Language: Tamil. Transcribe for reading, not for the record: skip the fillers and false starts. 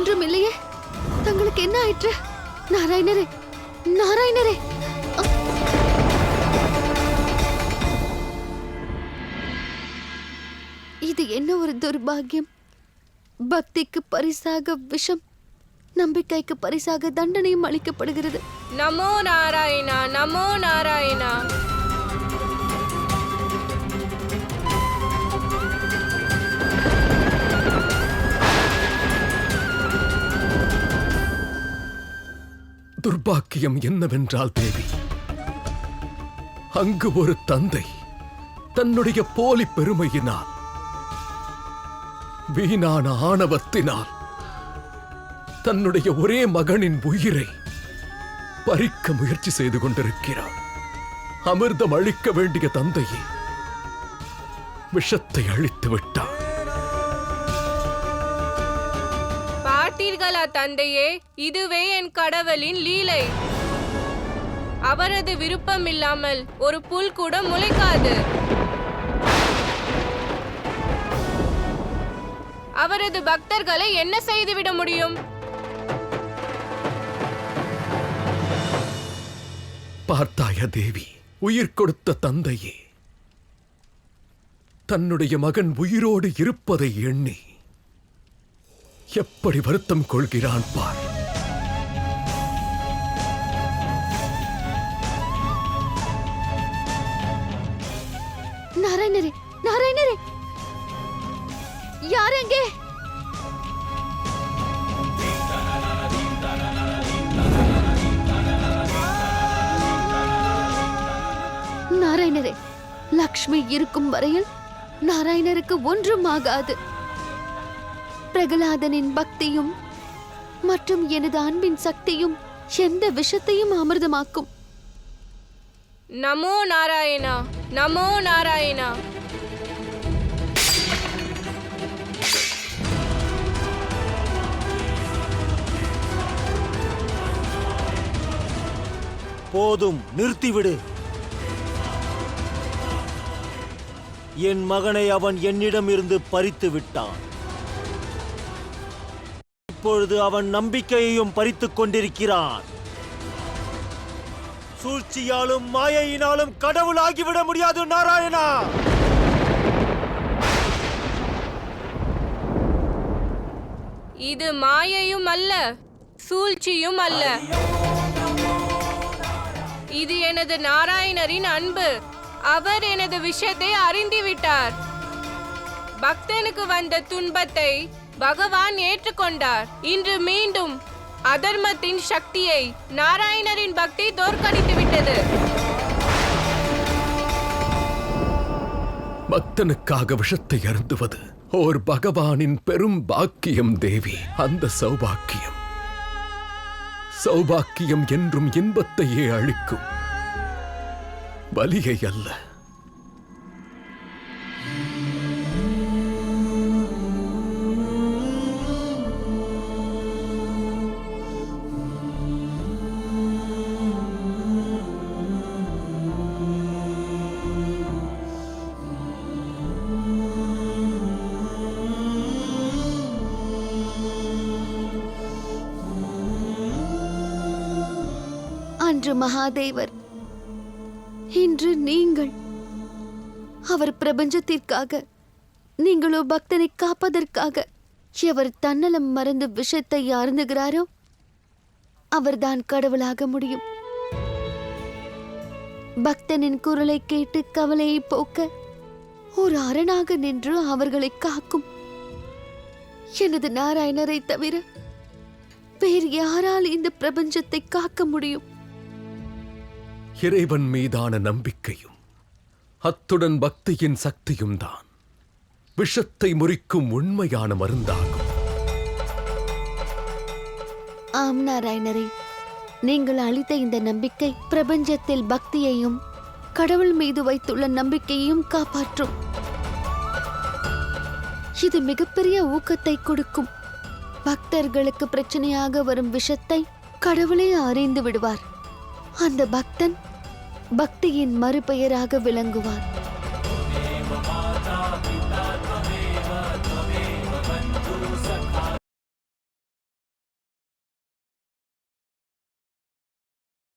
ஒன்றும் இல்லையே. தங்களுக்கு என்ன ஆயிற்று? நாராயணரே, நாராயணரே! இது என்ன ஒரு துர்பாகியம்! பக்திக்கு பரிசாக விஷம், நம்பிக்கைக்கு பரிசாக தண்டனையும் அளிக்கப்படுகிறது. நமோ நாராயணா, நமோ நாராயணா. துர்பாக்கியம் என்னவென்றால் தேவி, அங்கு ஒரு தந்தை தன்னுடைய போலி பெருமையினால், வீணான ஆணவத்தினால் தன்னுடைய ஒரே மகனின் உயிரை பறிக்க முயற்சி செய்து கொண்டிருக்கிறார். அமிர்தம் அளிக்க வேண்டிய தந்தையே விஷத்தை அழித்து விட்டார். பார்த்தீர்களா தந்தையே, இதுவே என் கடவுளின் லீலை. அவரது விருப்பம் இல்லாமல் ஒரு புல் கூட முளைக்காது. அவரது பக்தர்களை என்ன செய்துவிட முடியும்? பார்த்தாயா தேவி, உயிர் கொடுத்த தந்தையே தன்னுடைய மகன் உயிரோடு இருப்பதை எண்ணி எப்படி வருத்தம் கொள்கிறான் பார். நாராயணரே, நாராயணரே! யார் எங்கே? நாராயணரே, லக்ஷ்மி இருக்கும் வரையில் நாராயணருக்கு ஒன்றும் ஆகாது. பிரகலாதனின் பக்தியும் மற்றும் எனது அன்பின் சக்தியும் எந்த விஷத்தையும் அமிர்தமாக்கும். நமோ நாராயணா, நமோ நாராயணா. போதும், நிறுத்திவிடு. என் மகனை அவன் என்னிடம் இருந்து பறித்து விட்டான். இப்பொழுது அவன் நம்பிக்கையையும் பறித்துக் கொண்டிருக்கிறான். சூழ்ச்சியாலும் மாயையினாலும் கடவுளாகிவிட முடியாது நாராயணா. இது மாயையும் அல்ல, சூழ்ச்சியும் அல்ல. இது எனது நாராயணரின் அன்பு. அவர் எனது விஷயத்தை அறிந்துவிட்டார். பக்தனுக்கு வந்த துன்பத்தை பகவான் ஏற்றுக்கொண்டார். இன்று மீண்டும் அதர்மத்தின் சக்தியை நாராயணரின் பக்தி தோற்கடித்து விட்டது. பக்தனுக்காக விஷத்தை அருந்துவது ஓர் பகவானின் பெரும் பாக்கியம் தேவி. அந்த சௌபாக்கியம் என்றும் இன்பத்தையே அளிக்கும், வலியை அல்ல. அன்று மகாதேவர், இன்று நீங்கள். அவர் பிரபஞ்சத்திற்காக, நீங்களோ பக்தனை காப்பதற்காக. எவர் தன்னலம் மறந்து விஷத்தை அருந்துகிறாரோ அவர்தான் கடவுளாக முடியும். பக்தனின் குரலை கேட்டு கவலையை போக்க ஒரு அரணாக நின்று அவர்களை காக்கும் எனது நாராயணரை தவிர வேறு யாரால் இந்த பிரபஞ்சத்தை காக்க முடியும்? இறைவன் மீதான நம்பிக்கையும் அத்துடன் பக்தியின் சக்தியும் தான் விஷத்தை முறிக்கும் உண்மையான மருந்தாகும். ஆம் நாராயணரே, நீங்கள் அளித்த இந்த நம்பிக்கை பிரபஞ்சத்தில் பக்தியையும் கடவுள் மீது வைத்துள்ள நம்பிக்கையையும் காப்பாற்றும். இது மிகப்பெரிய ஊக்கத்தை கொடுக்கும். பக்தர்களுக்கு பிரச்சனையாக வரும் விஷத்தை கடவுளே அறிந்து விடுவார். அந்த பக்தன் பக்தியின் மறுபெயராக விளங்குவார்.